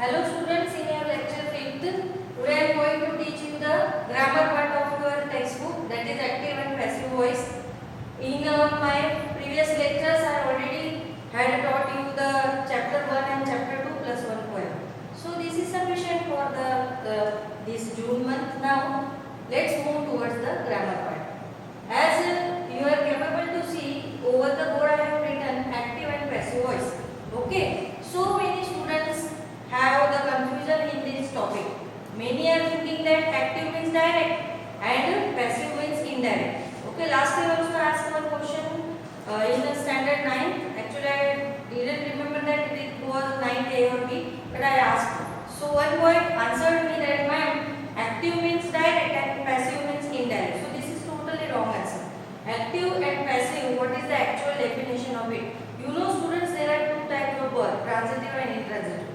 Hello students, in your lecture 5th, today I am going to teach you the grammar part of your textbook, that is active and passive voice. In my previous lectures I already had taught you the chapter 1 and chapter 2 plus 1 poem. So this is sufficient for this June month. Now let's move towards the grammar part. As you are capable to see, over the board I have written active and passive voice. Okay, so many students have the confusion in this topic. Many are thinking that active means direct and passive means indirect. Okay, last time also I asked one question in the standard 9. Actually I didn't remember that it was 9A or B, but I asked. So one boy answered me that ma'am, active means direct and passive means indirect. So this is totally wrong answer. Active and passive, what is the actual definition of it? You know students, there are two types of verb, transitive and intransitive.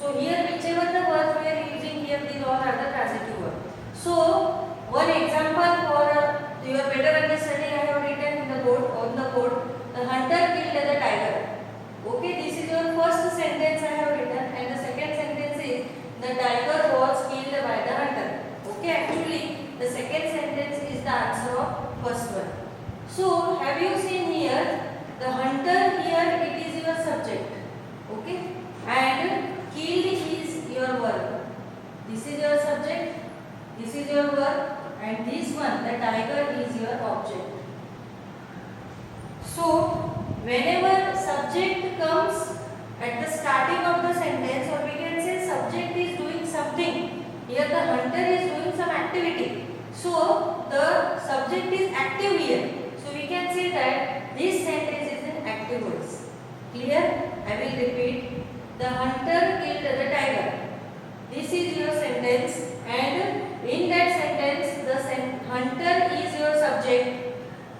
So here whichever the words we are using here, these all are the transitive words. So one example for your better understanding, I have written in the board, on the board, the hunter killed the tiger. Okay, this is your first sentence I have written, and the second sentence is the tiger was killed by the hunter. Okay, actually the second sentence is the answer of first one. So have you seen here, the hunter here it is your subject. Okay, and killed is your verb. This is your subject, this is your verb, and this one, the tiger, is your object. So whenever subject comes at the starting of the sentence, or we can say subject is doing something, here the hunter is doing some activity. So the subject is active here. So we can say that this sentence is in active voice. Clear? I will repeat. The hunter killed the tiger. This is your sentence, and in that sentence the hunter is your subject,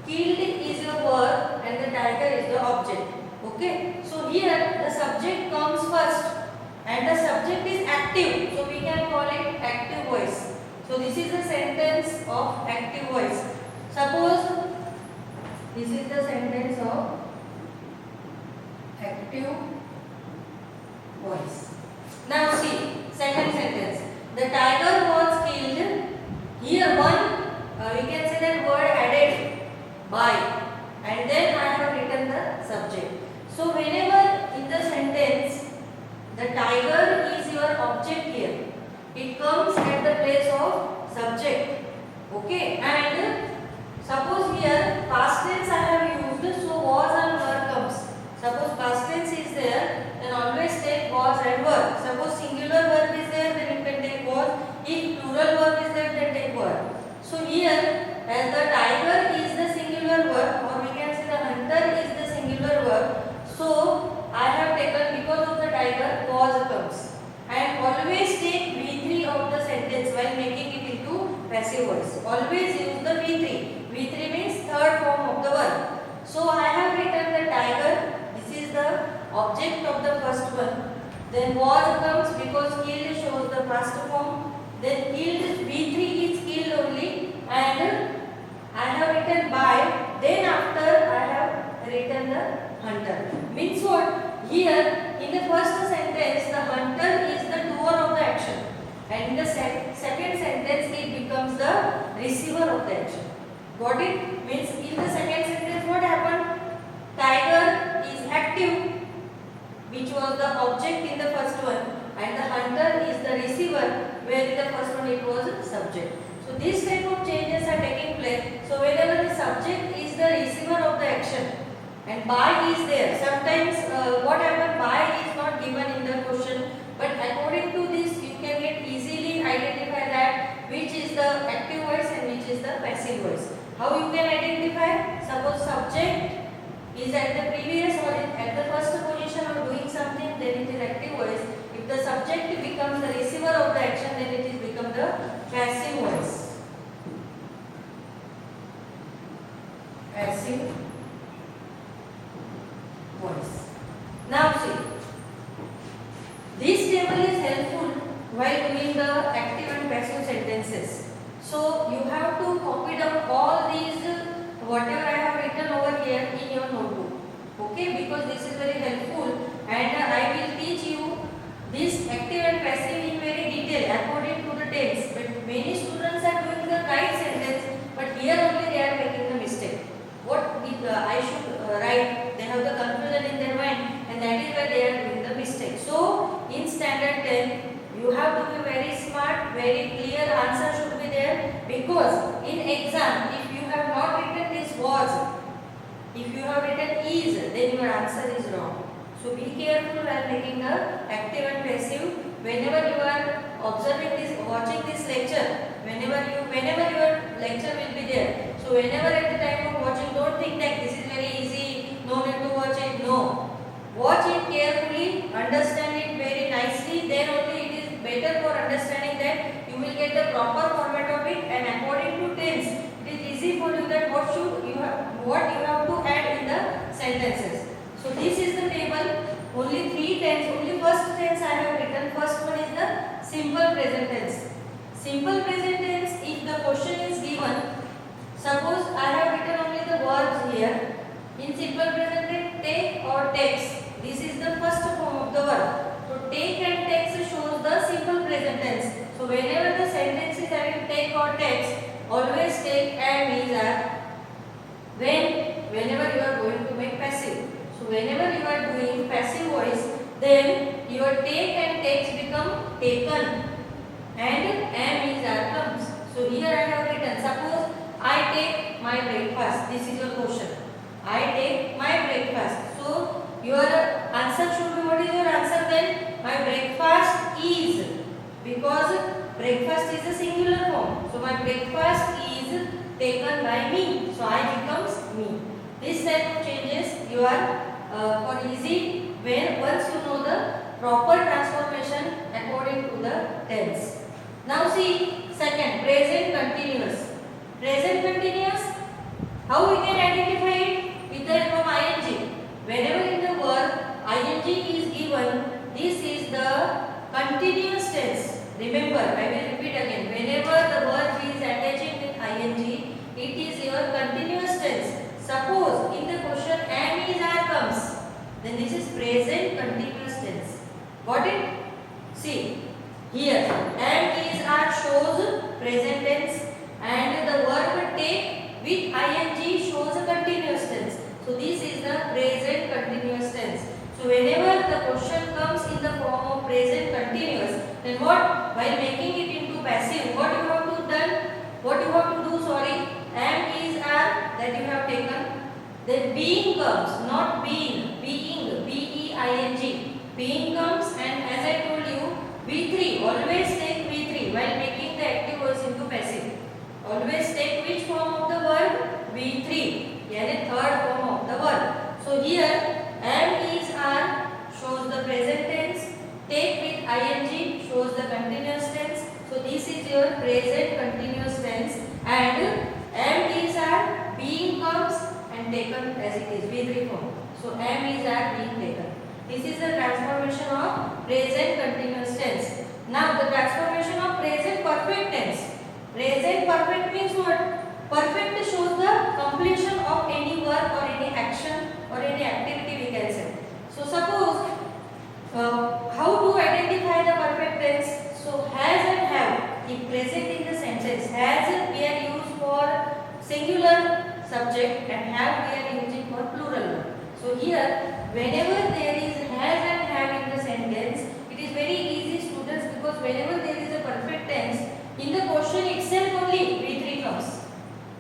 killed is your verb, and the tiger is the object. Okay, so here the subject comes first and the subject is active, so we can call it active voice. So this is the sentence of active voice. Suppose this is the sentence of active voice. Now see, second sentence. The tiger was killed. Here we can say that word added by, and then I have written the subject. So whenever in the sentence the tiger is your object here, it comes at the place of subject. Okay, and suppose here past tense I have used, so was and were comes. Suppose past tense is there, then always take was and were. Suppose singular verb is there, then you can take was. If plural verb is there, then take were. So here, as the tiger is the singular verb, or we can say the hunter is the singular verb, so I have taken, because of the tiger, was comes. And always take V3 of the sentence while making it into passive voice. Always use the V3. V3 means third form of the verb. So I have written the tiger. This is the object of the first one. Then was comes because killed shows the past form. Then killed, V3 is killed only, and I have written by. Then after I have written the hunter. Means what? Here in the first sentence the hunter is the doer of the action, and in the second sentence it becomes the receiver of the action. Got it? Means in the second sentence what happened? Tiger is active, which was the object in the first one, and the hunter is the receiver, where in the first one it was subject. So this type of changes are taking place. So whenever the subject is the receiver of the action and by is there, sometimes what happens, by is not given in the question, but according to this you can get easily identify that which is the active voice and which is the passive voice. How you can identify? Suppose subject is at the previous or at the first position or doing something, then it is active voice. If the subject becomes the receiver of the action, then it is become the passive voice. Passive voice. Now see, this table is helpful while doing the active and passive sentences. So you have to copy down all these whatever I have written over here in your notebook. Okay, because this is very helpful, and I will teach you this active and be very smart, very clear answer should be there, because in exam if you have not written this was, if you have written is, then your answer is wrong. So be careful while making the active and passive. Whenever you are observing this, watching this lecture, whenever your lecture will be there. So whenever at the time of watching, don't think that this is very easy, no need to watch it. No. Watch it carefully, understand it very nicely, then only it is better for understanding that you will get the proper format of it, and according to tense, it is easy for you that what you have to add in the sentences. So this is the table, only three tense, only first tense I have written. First one is the simple present tense. Simple present tense, if the question is given, suppose I have written only the verbs here. In simple present tense, take or takes. This is the first form of the verb. So take and takes shows the simple present tense. So whenever the sentence is having take or takes, always take and is are. Whenever you are going to make passive. So whenever you are doing passive voice, then your take and takes become taken, and am is are comes. So here I have written, suppose I take my breakfast. This is your question. I take my breakfast. So your answer should be, what is your answer then? My breakfast is, because breakfast is a singular form. So my breakfast is taken by me. So I becomes me. This type of changes you are for easy when once you know the proper transformation according to the tense. Now see second, present continuous. Present continuous, how we can identify it? With the help of ing. Whenever in the verb ing is given, this is the continuous tense. Remember, I will repeat again. Whenever the verb is attaching with ing, it is your continuous tense. Suppose in the question am is are comes, then this is present continuous tense. Got it? See here, am is are shows present tense, and the verb take with ing shows a continuous tense. So this is the present continuous tense. So whenever the question comes in the form of present continuous, then what? While making it into passive, what you have to do? Am is are that you have taken. Then being comes, not being, B-E-I-N-G. Being comes, and as I told you, V3, always take V3 while making the active voice into passive. Always take which form of the verb? V3, yani third form of the verb. So here, am is are shows the present tense, take with ing shows the continuous tense. So this is your present continuous tense, and am is are being comes and taken as it is, V3 form. So am is are being taken. This is the transformation of present continuous tense. Now the transformation of present perfect tense. Present perfect means what? Perfect shows the completion of any work or any action or any activity, we can say. So suppose how to identify the perfect tense? So has and have, if present in the sentence, has we are used for singular subject and have we are using for plural. So here whenever there is has and have in the sentence, it is very easy, students, because whenever there is a perfect tense, in the question itself only V3 comes.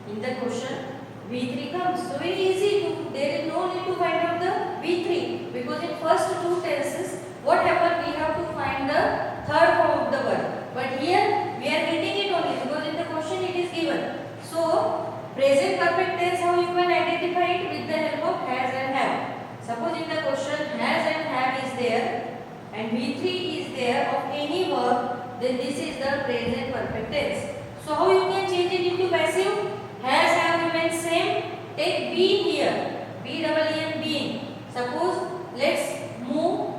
In the question V3 comes. So very easy to, there is no need to find out the V3, because in first two tenses what happened, we have to find the third form of the verb. But here we are getting it only because in the question it is given. So present perfect tense, how you can identify it? With the help of has and have. Suppose in the question has and have is there and V3 is there of any verb, then this is the present perfect tense. So how you can change it into passive? Has, have remains same. Take been here, B-E-E-N, been. Suppose let's move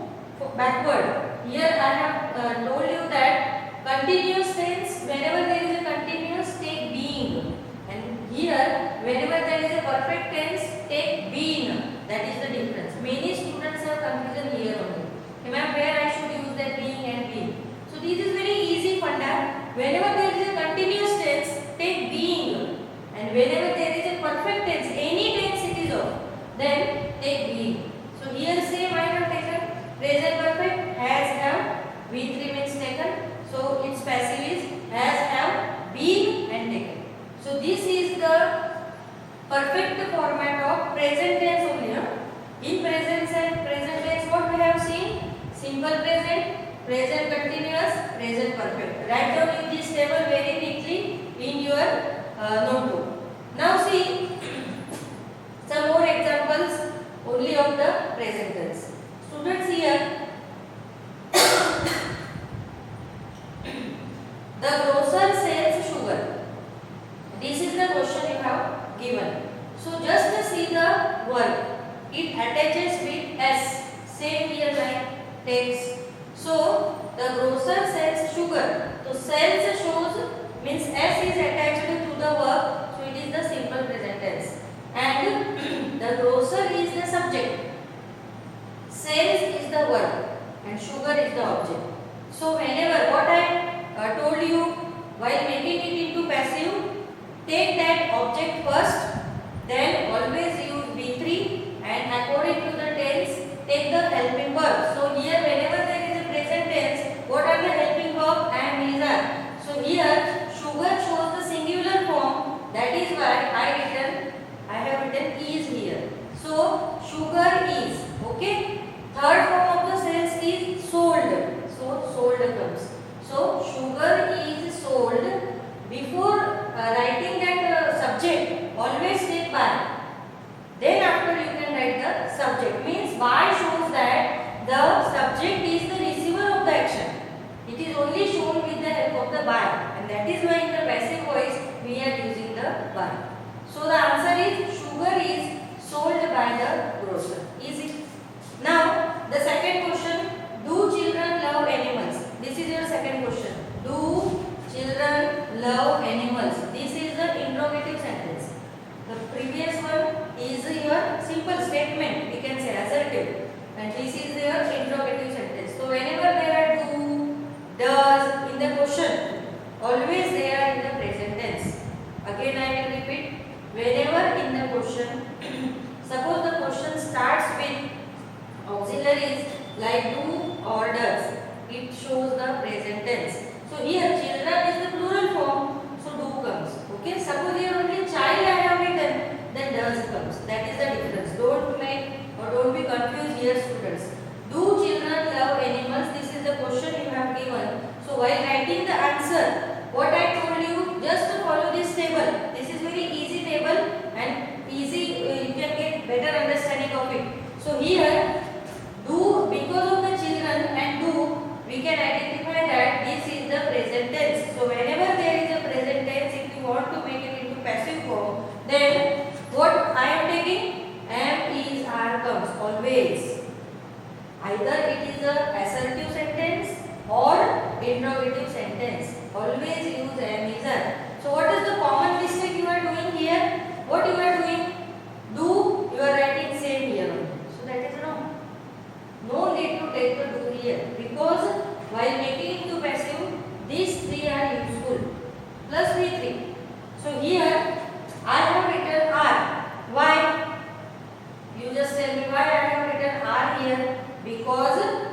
backward. Here I have told you that continuous tense, whenever there is a continuous, take being, and here whenever there is a perfect tense, take been. That is the difference. Many students have confusion here only. Remember where I should use that being and being. So this is very easy funda. Whenever there is a continuous tense, take being, and whenever there is a perfect tense, any tense it is of, then take being. So here same I have taken present perfect, has, have, V3 means taken. So format of present tense only. Huh? In present tense, what we have seen? Simple present, present continuous, present perfect. Write down in this table very neatly in your notebook. Now see some more examples only of the present tense. Students, here the grocer sells sugar. This is the question you have given. So just see the word. It attaches with S. Same here like text. So the grocer sells sugar. So sells shows means S is attached to the verb. So it is the simple present tense. And the grocer is the subject. Sells is the verb. And sugar is the object. So whenever what I told you while making it into passive, take that object first, then always use V3, and according to the tense, take the helping verb. So here whenever there is a present tense, what are the helping verb? And is are. So here sugar shows the singular form. That is why I have written is here. So sugar is. Okay. Third form of the sales is sold. So sold comes. So sugar is sold. Before writing that subject, always take by. Then after you can write the subject. Means by shows that the subject is the receiver of the action. It is only shown with the help of the by, and that is why in the passive voice we are using the by. So the answer is sugar is sold by the grocer. Easy. Now the second question: do children love animals? This is your second question. Do children love animals? This is the interrogative sentence. The previous one is your simple statement. We can say assertive, and this is your interrogative sentence. So whenever there are do, does in the question, always they are in the present tense. Again I will repeat. Whenever in the question, suppose the question starts with auxiliaries like do or does, it shows the present tense. So here children is the plural form, so do comes. Okay, suppose here only child I have written, then does comes. That is the difference. Don't make or don't be confused here, students. Do children love animals? This is the question you have given. So while writing the answer, what I told you, just to follow this table. This is very easy table and easy, you can get better understanding of it. So here do, because of the children and do, we can identify that this is the present tense. So whenever there is a present tense, if you want to make it into passive form, then what I am taking? Am, is, are comes always. Either it is a assertive sentence or interrogative sentence. Always use am, is, are. So what is the common mistake you are doing here? What you are doing? Do, you are writing same here only. So that is wrong. No need to take the do here, because while making it to passive, these three are useful. Plus V3. So here I have written are. Why? You just tell me why I have written are here. Because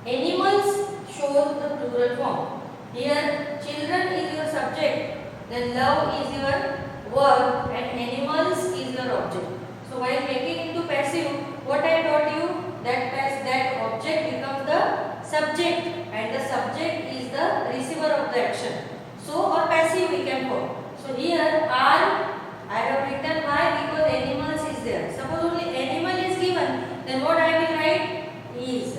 animals shows the plural form. Here children is your subject, then love is your verb, and animals is your object. So while making it to passive, what I taught you, that object becomes the subject, and the subject is the receiver of the action. So or passive we can call. So here are I have written why, because animals is there. Suppose only animal is given, then what I will write? Is.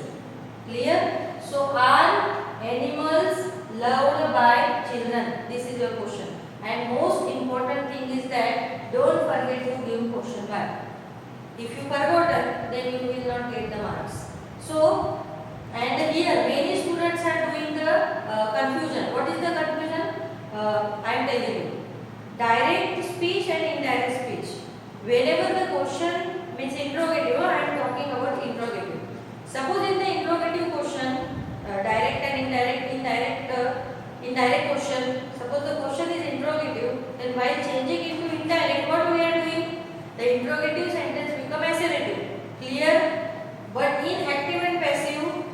Clear? So are animals loved by children? This is your question. And most important thing is that don't forget to give question back. If you forgotten, then you will not get the marks. So, and here many students are doing the confusion. What is the confusion? I am telling you. Direct speech and indirect speech. Whenever the question means interrogative, I am talking about interrogative. Suppose in the interrogative question, direct and indirect question. Suppose the question is interrogative, then while changing into indirect, what we are doing? The interrogative sentence become assertive. Clear? But in active and passive,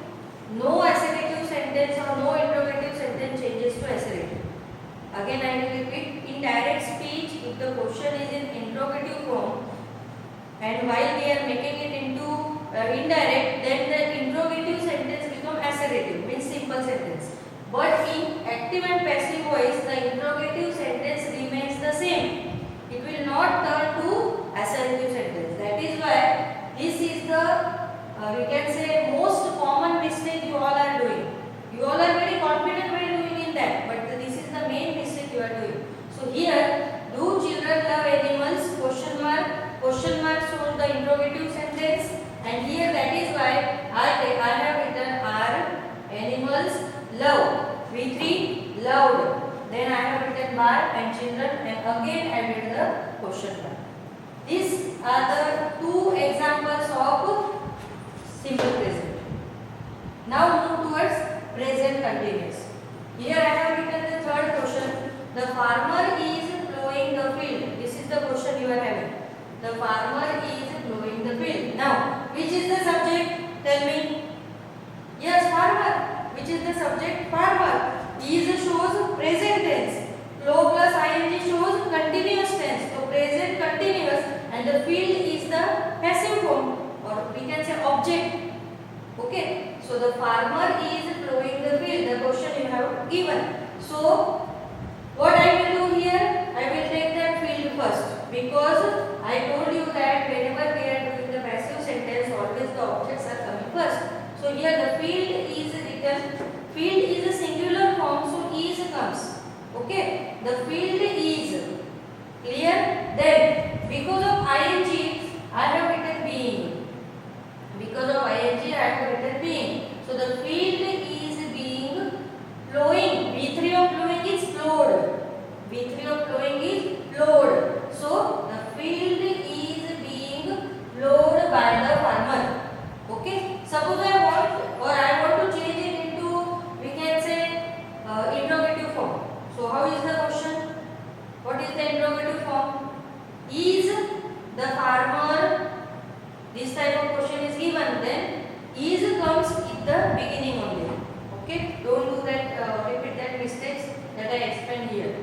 no assertive sentence or no interrogative sentence changes to assertive. Again I will repeat, in direct speech, if the question is in interrogative form and while we are making it into indirect, then the interrogative sentence become assertive, means simple sentence. But in active and passive voice, the interrogative sentence remains the same. It will not turn to assertive sentence. That is why this is the we can say most common mistake you all are doing. You all are very confident while doing in that, but this is the main mistake you are doing. So here, do children love animals? Question mark. Question mark shows the interrogative sentence, and here that is why I have written are animals love. V3 loved. Then I have written bar and children, and again I made the question mark. These are the two examples of simple present. Now move towards present continuous. Here I have written the third question. The farmer is plowing the field. This is the question you are having. The farmer is plowing the field. Now, which is the subject? Tell me. Yes, farmer. Which is the subject? Farmer. Is shows present tense. Plow plus ing shows continuous tense. So present continuous, and the field is the passive form, or we can say object. Okay. So the farmer is plowing the field. The question you have given. So what I will do here? I will take that field first, because I told you that whenever we are doing the passive sentence, always the objects are coming first. So here the field is written. Field is a singular form, so is comes. Okay, the field is clear. Then because of ing, I have written being. Because of ing, I have written being. So the field is being plowing. V3 of plowing is plowed. V3 of plowing is plowed. So the field is being plowed by the farmer. Okay. Suppose I want to change it into, we can say, interrogative form. So how is the question? What is the interrogative form? Is the farmer? This type of question is given. Then is comes in the beginning only. Okay. Don't do that. Repeat that mistakes that I explained here.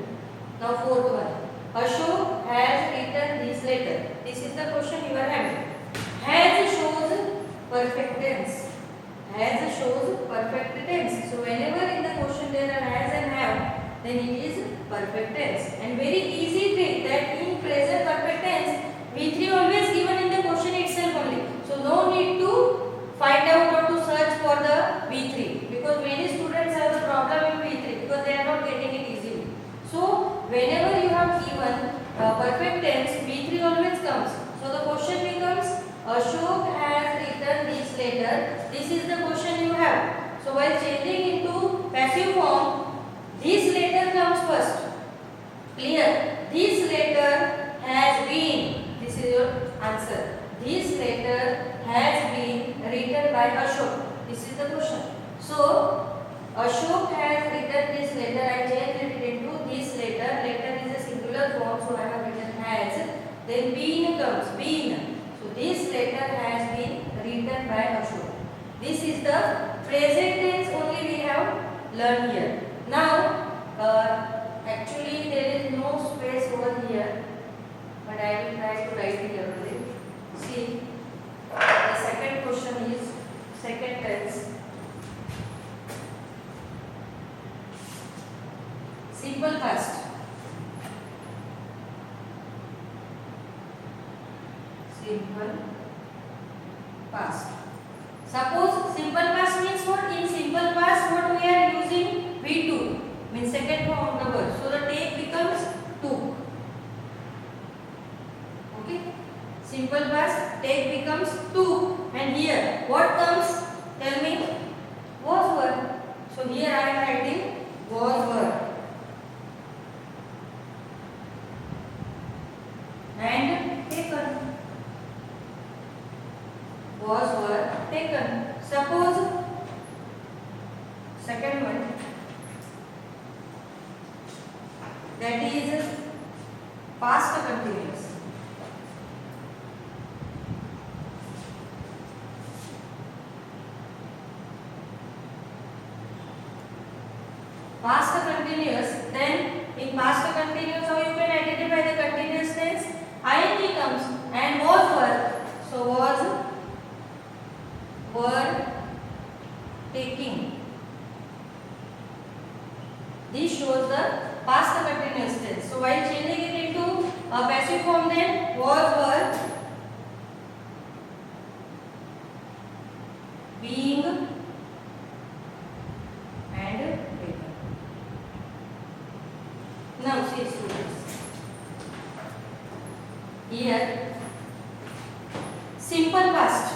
Now fourth one. Ashok has written this letter. This is the question you are having. Has shows perfect tense. Has shows perfect tense. So whenever in the question there are has and have, then it is perfect tense. And very easy thing that in present perfect tense, V3 always given in the question itself only. So no need to find out or to search for the V3, because many students have the problem in V3 because they are not getting it easily. So whenever you have given perfect tense, V3 always comes. So the question becomes Ashok has written this letter. This is the question you have. So while changing into passive form, this letter comes first. Clear? This letter has been. This is your answer. This letter has been written by Ashok. This is the question. So Ashok has written this letter. I changed it into this letter. Letter is a singular form, so I have written has. Then been comes. Been. So this letter has been written by Ashok. This is the present tense only we have learned here. Now, actually there is no space over here, but I will try to write it everything. See, the second question is second tense. Simple past. Simple past. Suppose simple past means what? In simple past, what we are using? V2 means second form of the verb. So the take becomes took. Okay. Simple past take becomes took, and here what comes? Tell me. Was were. So here I am writing was were. And taken. Was were taken. Suppose second one, that is past continuous. Past continuous, then In past continuous, how you can identify the continuous tense? Ing comes and was were. So was, were, taking. This shows the past continuous tense. So while changing it into a passive form, then was, were, being, and taken. Now see students, here simple past.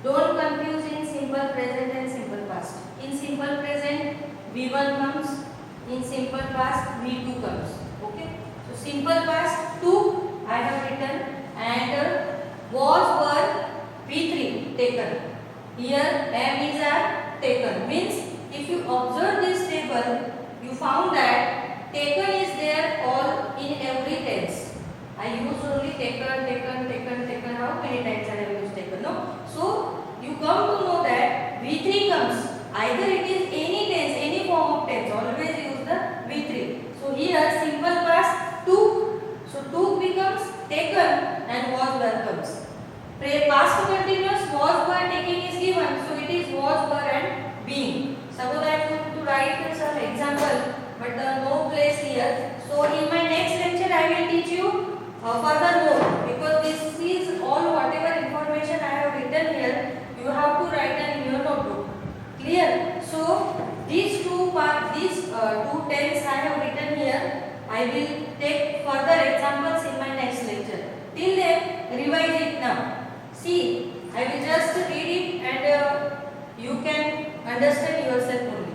Don't confuse in simple present and simple past. In simple present V1 comes, in simple past V2 comes. Okay. So simple past 2 I have written, and was, were, V3 taken. Here am, is, are taken. Means if you observe this table, you found that taken is there all in every tense. I use only taken, taken, taken, taken. How many times I have used taken? No. So you come to know that V3 comes. Either it is any tense, any form of tense. Always use the V3. So here simple past 2. So 2 becomes taken and was, were comes. Past continuous was, were, taking is given. So it is was, were, and being. Suppose I am going to write some example, but no place here. So in my next lecture I will teach you further more, because this is all whatever information I have written here. You have to write down in your notebook. Clear? So these two tense I have written here. I will take further examples in my next lecture. Till then, revise it now. See, I will just read it and you can understand yourself only.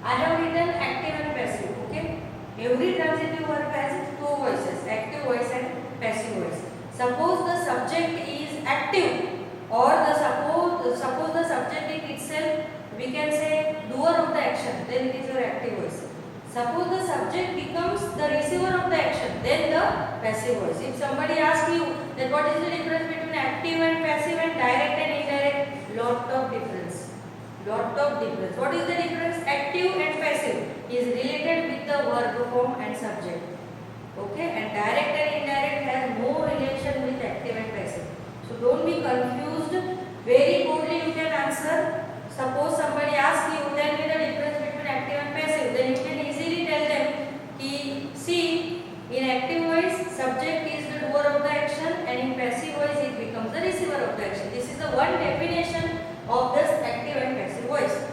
I have written active and passive. Okay. Every transitive verb has two voices, active voice and passive voice. Suppose the subject is active, or suppose the subject in itself, we can say doer of the action, then it is your active voice. Suppose the subject becomes the receiver of the action, then the passive voice. If somebody asks you that what is the difference between active and passive and direct and indirect, lot of difference. What is the difference? Active and passive is related with the verb form and subject. Okay, and direct and indirect has no relation with active and passive. So don't be confused. Very boldly you can answer. Suppose somebody asks you, tell me the difference between active and passive, then you can easily tell them, see, in active voice, subject is the doer of the action, and in passive voice, it becomes the receiver of the action. This is the one definition of this active and passive voice.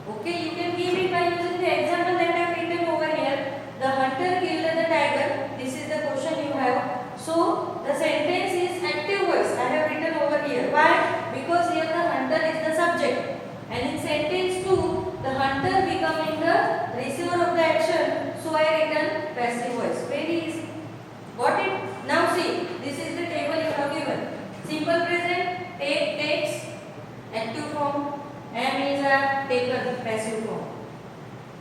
Okay, you can give it by using the example that I have written over here. The hunter killed the tiger. This is the question you have. So the sentence is active voice. I have written over here. Why? Because here the hunter is the subject. And in sentence 2, the hunter becoming the receiver of the action. So I written passive voice. Very easy. Got it? Now see, this is the table you have given. Simple present, take, takes, active form. Am, is, are, taken, passive form.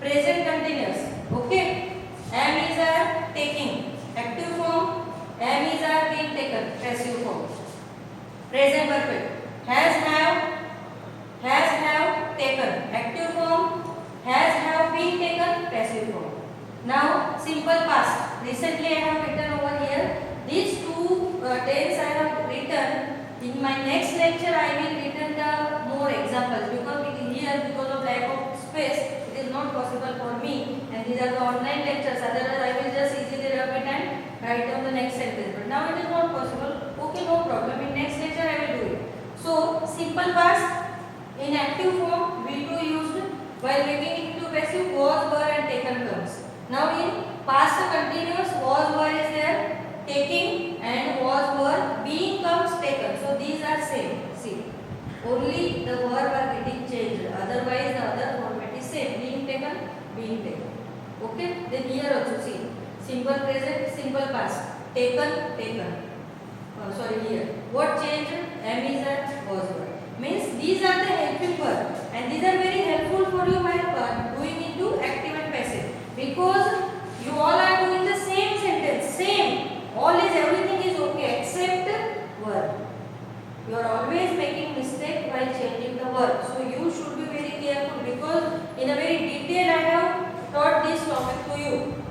Present continuous. Okay? Am, is, are, taking. Active form. Am, is, are, being taken, passive form. Present perfect. Have, taken. Active form. Have been taken, passive form. Now, simple past. Recently I have written over here. These two tense I have written. In my next lecture I will written the more examples, because because of lack of space it is not possible for me, and these are the online lectures. Otherwise I will just easily rub it and write down the next sentence. But now it is not possible. Okay, no problem. In next lecture I will do it. So simple past in active form V2 used, while making it into passive was, were, and taken comes. Now in past continuous was, were is there, taking and was, were, being comes, taken. So these are same. See, only the verb are getting changed. Otherwise the other format is same. Being taken, being taken. Okay. Then here also see, simple present, simple past. Taken, taken. Here. What changed? Am, is, are, was, were. Means these are the helping verbs, and these are very helpful for you while doing into active and passive, because you all are doing the same sentence, same. Everything is okay except verb. You are always making mistake while changing the verb. So you should be very careful, because in a very detail I have taught this topic to you.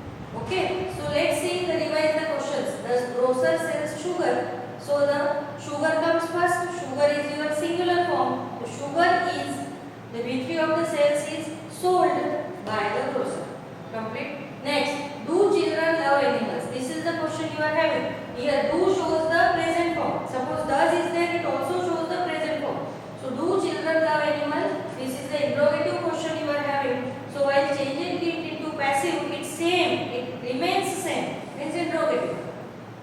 Okay, so let's see the revise the questions. The grocer sells sugar. So the sugar comes first. Sugar is your singular form. So sugar is the B3 of the sales is sold by the grocer. Complete. Next, do children love animals? This is the question you are having. Here, do shows the present form. Suppose does is there, it also shows the present form. So do children love animals? This is the interrogative question you are having. So while changing it into passive, it's same. It remains same. It's interrogative.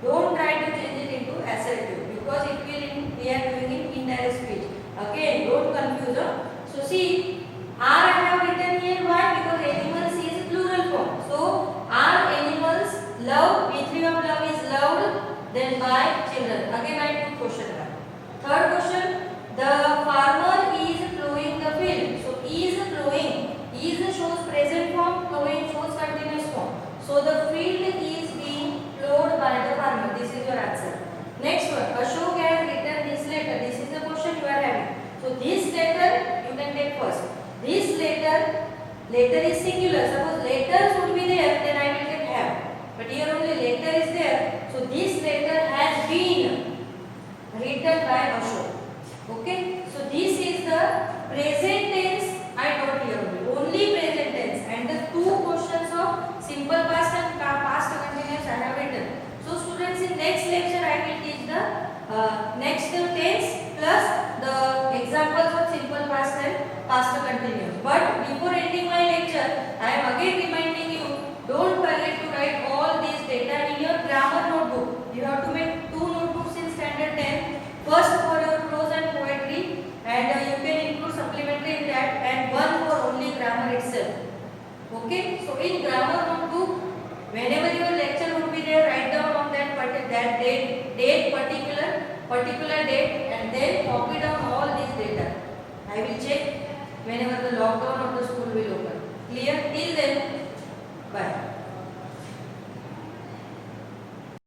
Don't try to change it into assertive because it will we are doing it indirect speech. Again, don't confuse them. So see, are I have written here why? Because animals is plural form. So are animals loved? B3 of love is loved then by children. Again I put question mark. Third question, the farmer is plowing the field. So is plowing. Is shows present form, plowing shows continuous form. So the field is being plowed by the farmer. This is your answer. Next one, Ashok has written this letter. This is the question you are having. So this letter you can take first. This letter is singular. Suppose letters would be there, then I will take have. But here only letter is there. So this letter has been written by Ashok. Okay. So this is the present tense. I taught here only present tense, and the two questions of simple past and past continuous I have written. So students, in next lecture I will teach the next tense plus the examples of simple past and past continuous. But before ending my lecture, I am again reminding you, don't forget to write all these data in your grammar notebook. You have to make 2 notebooks in standard 10. First for your prose and poetry, and you can include supplementary in that, and one for only grammar itself. Okay, so in grammar notebook, whenever your lecture would be there, write down on that date, particular date, and then copy down all these data. I will check whenever the lockdown of the school will open. Clear? Till then, bye.